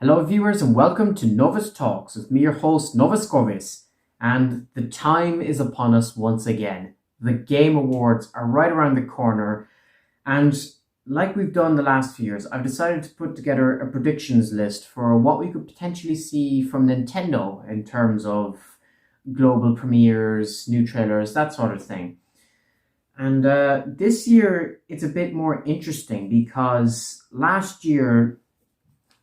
Hello, viewers, and welcome to Novus Talks with me, your host, Novus Corvis. And the time is upon us once again. The Game Awards are right around the corner, and like we've done the last few years, I've decided to put together a predictions list for what we could potentially see from Nintendo in terms of global premieres, new trailers, that sort of thing. And this year, it's a bit more interesting because last year,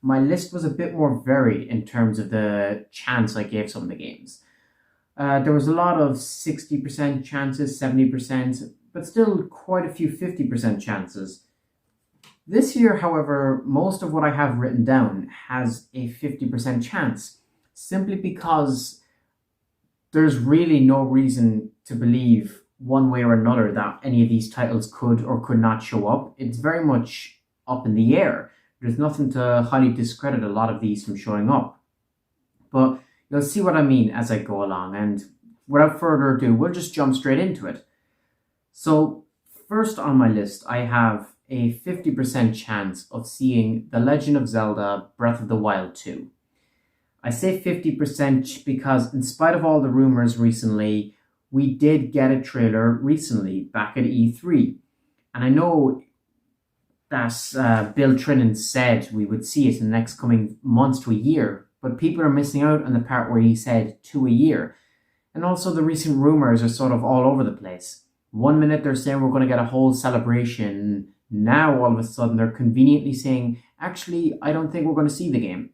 my list was a bit more varied in terms of the chance I gave some of the games. There was a lot of 60% chances, 70%, but still quite a few 50% chances. This year, however, most of what I have written down has a 50% chance, simply because there's really no reason to believe one way or another that any of these titles could or could not show up. It's very much up in the air. There's nothing to highly discredit a lot of these from showing up. But you'll see what I mean as I go along. And without further ado, we'll just jump straight into it. So first on my list, I have a 50% chance of seeing The Legend of Zelda Breath of the Wild 2. I say 50% because in spite of all the rumors recently, we did get a trailer recently back at E3. And I know that Bill Trinan said we would see it in the next coming months to a year, but people are missing out on the part where he said to a year. And also the recent rumors are sort of all over the place. One minute they're saying we're going to get a whole celebration. Now all of a sudden they're conveniently saying, actually, I don't think we're going to see the game.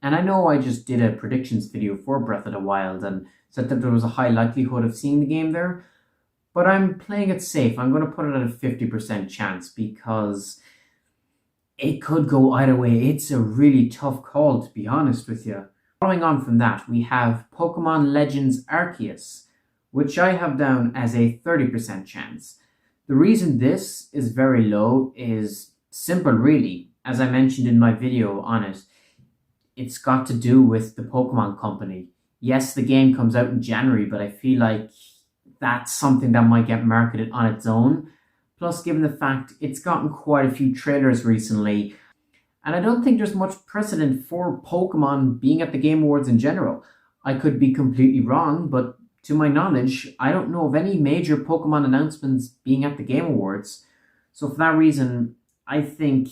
And I know I just did a predictions video for Breath of the Wild and said that there was a high likelihood of seeing the game there. But I'm playing it safe. I'm going to put it at a 50% chance because it could go either way. It's a really tough call, to be honest with you. Following on from that, we have Pokemon Legends Arceus, which I have down as a 30% chance. The reason this is very low is simple, really. As I mentioned in my video on it, it's got to do with the Pokemon Company. Yes, the game comes out in January, but I feel like that's something that might get marketed on its own. Plus, given the fact it's gotten quite a few trailers recently, and I don't think there's much precedent for Pokemon being at the Game Awards in general. I could be completely wrong, but to my knowledge, I don't know of any major Pokemon announcements being at the Game Awards. So for that reason, I think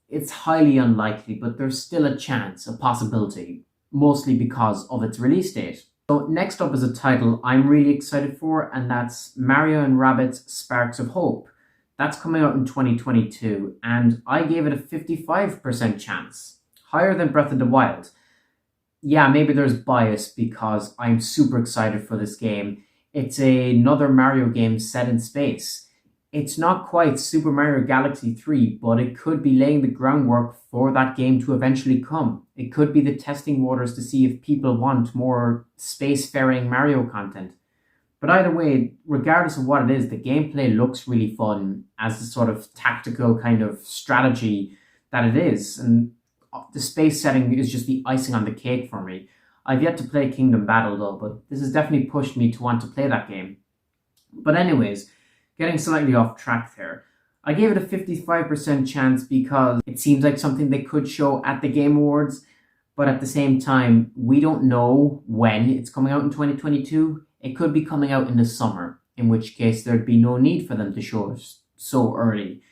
it's highly unlikely, but there's still a chance, a possibility, mostly because of its release date. So next up is a title I'm really excited for, and that's Mario and Rabbids Sparks of Hope. That's coming out in 2022, and I gave it a 55% chance, higher than Breath of the Wild. Yeah, maybe there's bias because I'm super excited for this game. It's another Mario game set in space. It's not quite Super Mario Galaxy 3, but it could be laying the groundwork for that game to eventually come. It could be the testing waters to see if people want more spacefaring Mario content. But either way, regardless of what it is, the gameplay looks really fun as the sort of tactical kind of strategy that it is. And the space setting is just the icing on the cake for me. I've yet to play Kingdom Battle though, but this has definitely pushed me to want to play that game. But anyways, getting slightly off track there. I gave it a 55% chance because it seems like something they could show at the Game Awards, but at the same time, we don't know when it's coming out in 2022. It could be coming out in the summer, in which case there'd be no need for them to show it so early.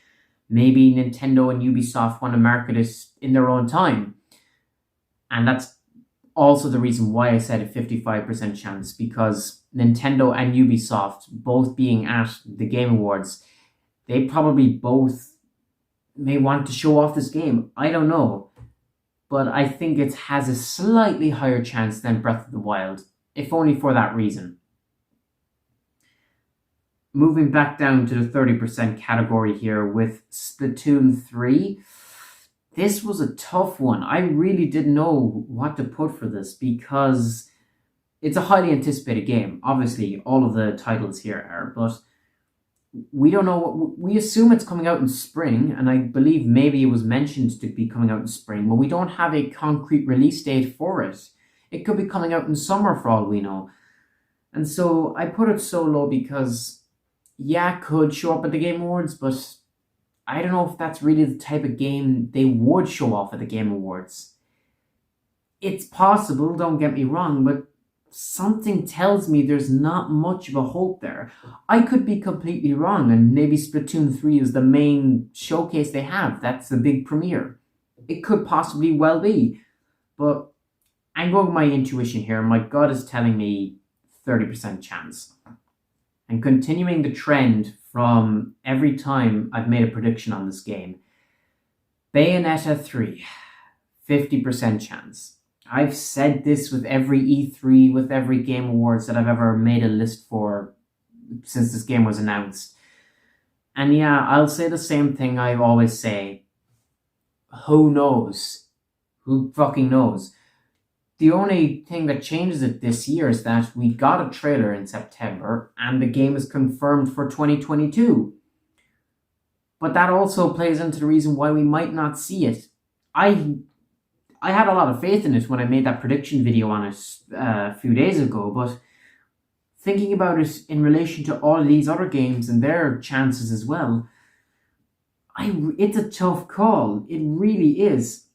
Maybe Nintendo and Ubisoft want to market it in their own time. And that's also the reason why I said a 55% chance, because Nintendo and Ubisoft both being at the Game Awards, they probably both may want to show off this game. I don't know. But I think it has a slightly higher chance than Breath of the Wild, if only for that reason. Moving back down to the 30% category here with Splatoon 3. This was a tough one. I really didn't know what to put for this because it's a highly anticipated game. Obviously, all of the titles here are, but we don't know. We assume it's coming out in spring, and I believe maybe it was mentioned to be coming out in spring, but we don't have a concrete release date for it. It could be coming out in summer for all we know. And so I put it so low because, yeah, it could show up at the Game Awards, but I don't know if that's really the type of game they would show off at the Game Awards. It's possible, don't get me wrong, but something tells me there's not much of a hope there. I could be completely wrong, and maybe Splatoon 3 is the main showcase they have. That's the big premiere. It could possibly well be, but I'm going with my intuition here. My gut is telling me 30% chance. And continuing the trend from every time I've made a prediction on this game, Bayonetta 3, 50% chance. I've said this with every E3, with every Game Awards that I've ever made a list for since this game was announced. And yeah, I'll say the same thing I always say. Who knows? Who fucking knows? The only thing that changes it this year is that we got a trailer in September and the game is confirmed for 2022. But that also plays into the reason why we might not see it. I had a lot of faith in it when I made that prediction video on it a few days ago, but thinking about it in relation to all these other games and their chances as well, it's a tough call. It really is.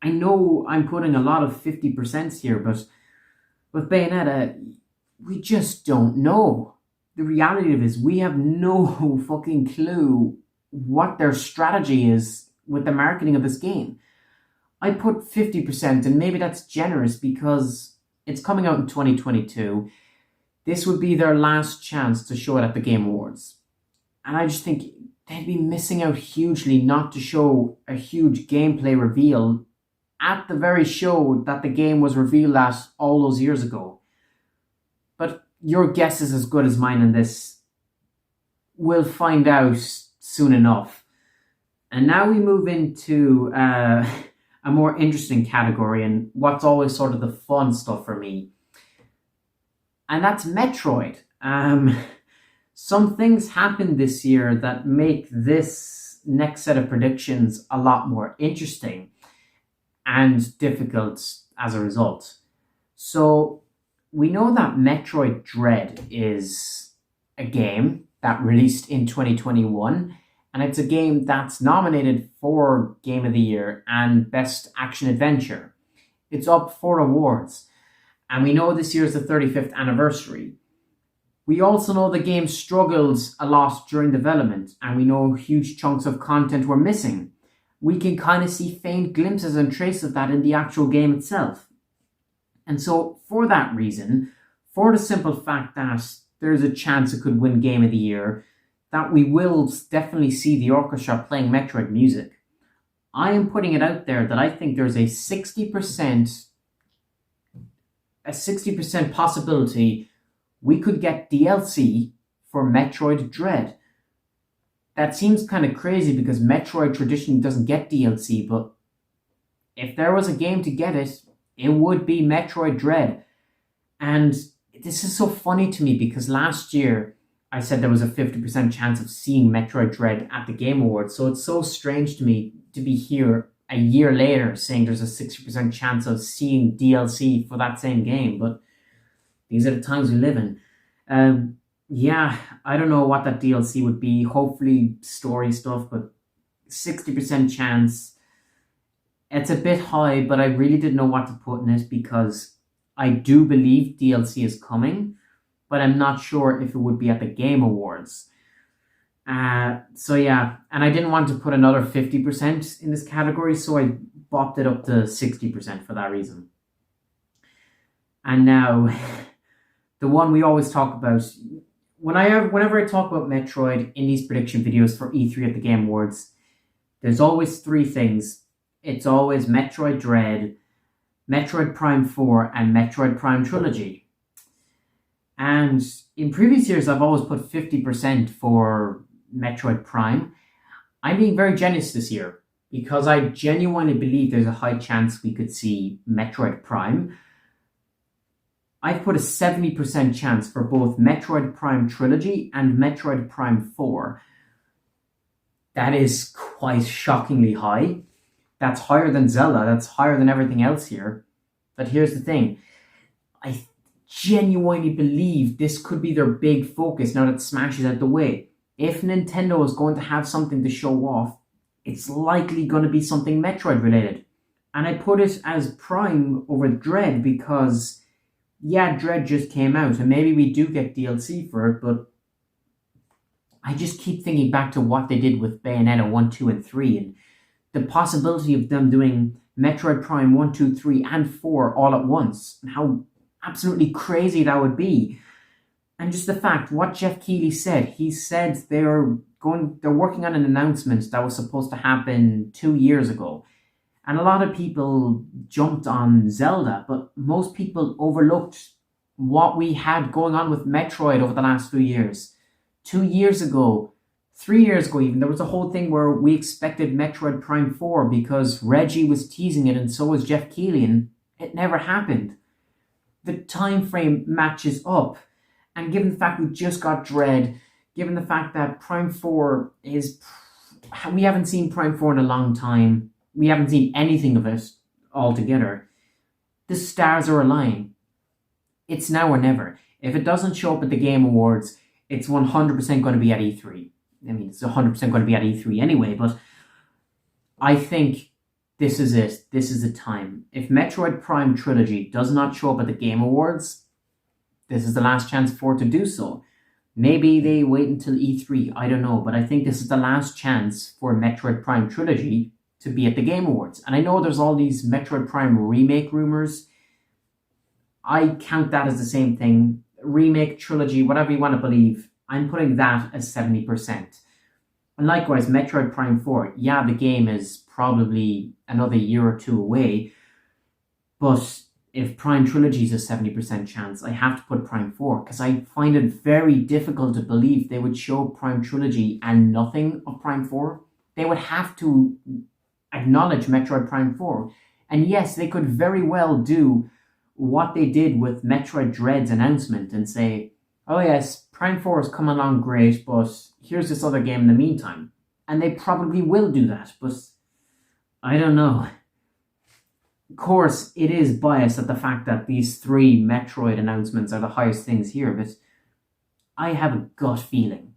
I know I'm putting a lot of 50% here, but with Bayonetta, we just don't know. The reality of it is we have no fucking clue what their strategy is with the marketing of this game. I put 50%, and maybe that's generous because it's coming out in 2022. This would be their last chance to show it at the Game Awards. And I just think they'd be missing out hugely not to show a huge gameplay reveal at the very show that the game was revealed at all those years ago. But your guess is as good as mine on this. We'll find out soon enough. And now we move into a more interesting category and what's always sort of the fun stuff for me. And that's Metroid. Some things happened this year that make this next set of predictions a lot more interesting and difficult as a result. So we know that Metroid Dread is a game that released in 2021, and it's a game that's nominated for Game of the Year and Best Action Adventure. It's up for awards, and we know this year is the 35th anniversary. We also know the game struggled a lot during development, and we know huge chunks of content were missing. We can kind of see faint glimpses and traces of that in the actual game itself. And so, for that reason, for the simple fact that there's a chance it could win Game of the Year, that we will definitely see the orchestra playing Metroid music, I am putting it out there that I think there's a 60% possibility we could get DLC for Metroid Dread. That seems kind of crazy because Metroid traditionally doesn't get DLC, but if there was a game to get it, it would be Metroid Dread. And this is so funny to me because last year I said there was a 50% chance of seeing Metroid Dread at the Game Awards. So it's so strange to me to be here a year later saying there's a 60% chance of seeing DLC for that same game. But these are the times we live in. Yeah, I don't know what that DLC would be. Hopefully story stuff, but 60% chance. It's a bit high, but I really didn't know what to put in it because I do believe DLC is coming, but I'm not sure if it would be at the Game Awards. So yeah, and I didn't want to put another 50% in this category, so I bopped it up to 60% for that reason. And now, the one we always talk about, whenever I talk about Metroid in these prediction videos for E3 at the Game Awards, there's always three things. It's always Metroid Dread, Metroid Prime 4, and Metroid Prime Trilogy. And in previous years, I've always put 50% for Metroid Prime. I'm being very generous this year because I genuinely believe there's a high chance we could see Metroid Prime. I've put a 70% chance for both Metroid Prime Trilogy and Metroid Prime 4. That is quite shockingly high. That's higher than Zelda. That's higher than everything else here. But here's the thing. I genuinely believe this could be their big focus now that Smash is out the way. If Nintendo is going to have something to show off, it's likely going to be something Metroid related. And I put it as Prime over Dread because, yeah, Dread just came out, and maybe we do get DLC for it, but I just keep thinking back to what they did with Bayonetta 1, 2, and 3, and the possibility of them doing Metroid Prime 1, 2, 3, and 4 all at once, and how absolutely crazy that would be. And just the fact, what Jeff Keighley said, he said they're working on an announcement that was supposed to happen 2 years ago. And a lot of people jumped on Zelda, but most people overlooked what we had going on with Metroid over the last few years. 2 years ago, 3 years ago even, there was a whole thing where we expected Metroid Prime 4 because Reggie was teasing it and so was Jeff Keighley, and it never happened. The time frame matches up, and given the fact we just got Dread, given the fact that Prime 4 is... We haven't seen Prime 4 in a long time. We haven't seen anything of it altogether. The stars are aligning. It's now or never. If it doesn't show up at the Game Awards, it's 100% going to be at E3. I mean, it's 100% going to be at E3 anyway, but I think this is it. This is the time. If Metroid Prime Trilogy does not show up at the Game Awards, this is the last chance for it to do so. Maybe they wait until E3, I don't know, but I think this is the last chance for Metroid Prime Trilogy to be at the Game Awards. And I know there's all these Metroid Prime remake rumors. I count that as the same thing. Remake, trilogy, whatever you want to believe, I'm putting that as 70%. And likewise, Metroid Prime 4, yeah, the game is probably another year or two away, but if Prime Trilogy is a 70% chance, I have to put Prime 4, because I find it very difficult to believe they would show Prime Trilogy and nothing of Prime 4. They would have to acknowledge Metroid Prime 4. And yes, they could very well do what they did with Metroid Dread's announcement and say, oh yes, Prime 4 has come along great, but here's this other game in the meantime. And they probably will do that, but I don't know. Of course, it is biased at the fact that these 3 Metroid announcements are the highest things here, but I have a gut feeling.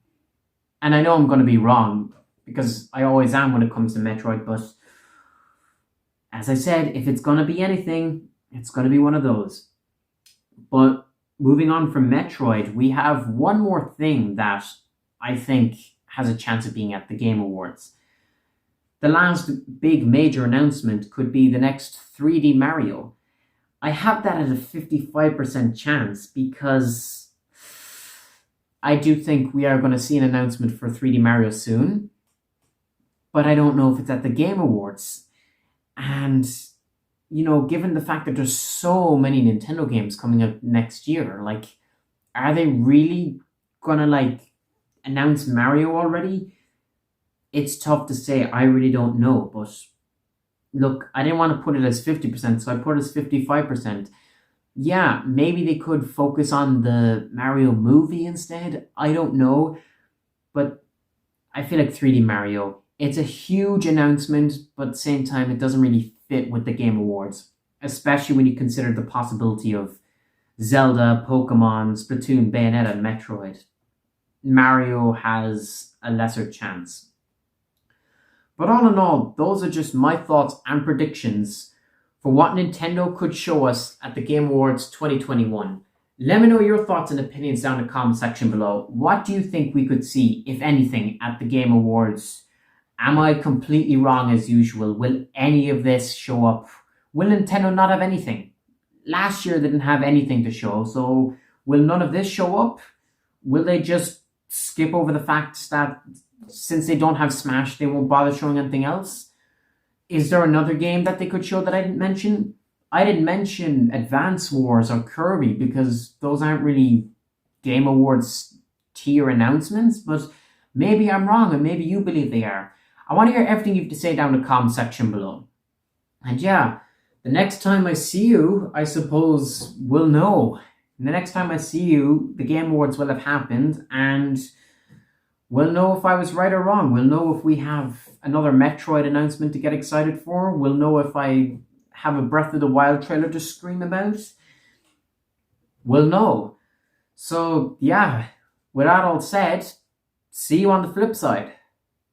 And I know I'm going to be wrong, because I always am when it comes to Metroid, but as I said, if it's going to be anything, it's going to be one of those. But moving on from Metroid, we have one more thing that I think has a chance of being at the Game Awards. The last big major announcement could be the next 3D Mario. I have that at a 55% chance because I do think we are going to see an announcement for 3D Mario soon. But I don't know if it's at the Game Awards. And, you know, given the fact that there's so many Nintendo games coming out next year, like, are they really gonna, like, announce Mario already? It's tough to say. I really don't know. But, look, I didn't want to put it as 50%, so I put it as 55%. Yeah, maybe they could focus on the Mario movie instead. I don't know. But I feel like 3D Mario, it's a huge announcement, but at the same time, it doesn't really fit with the Game Awards, especially when you consider the possibility of Zelda, Pokemon, Splatoon, Bayonetta, and Metroid. Mario has a lesser chance. But all in all, those are just my thoughts and predictions for what Nintendo could show us at the Game Awards 2021. Let me know your thoughts and opinions down in the comment section below. What do you think we could see, if anything, at the Game Awards? Am I completely wrong as usual? Will any of this show up? Will Nintendo not have anything? Last year they didn't have anything to show, so will none of this show up? Will they just skip over the fact that since they don't have Smash, they won't bother showing anything else? Is there another game that they could show that I didn't mention? I didn't mention Advance Wars or Kirby because those aren't really Game Awards tier announcements, but maybe I'm wrong and maybe you believe they are. I want to hear everything you have to say down in the comment section below. And yeah, the next time I see you, I suppose we'll know. And the next time I see you, the Game Awards will have happened and we'll know if I was right or wrong. We'll know if we have another Metroid announcement to get excited for. We'll know if I have a Breath of the Wild trailer to scream about. We'll know. So yeah, with that all said, see you on the flip side.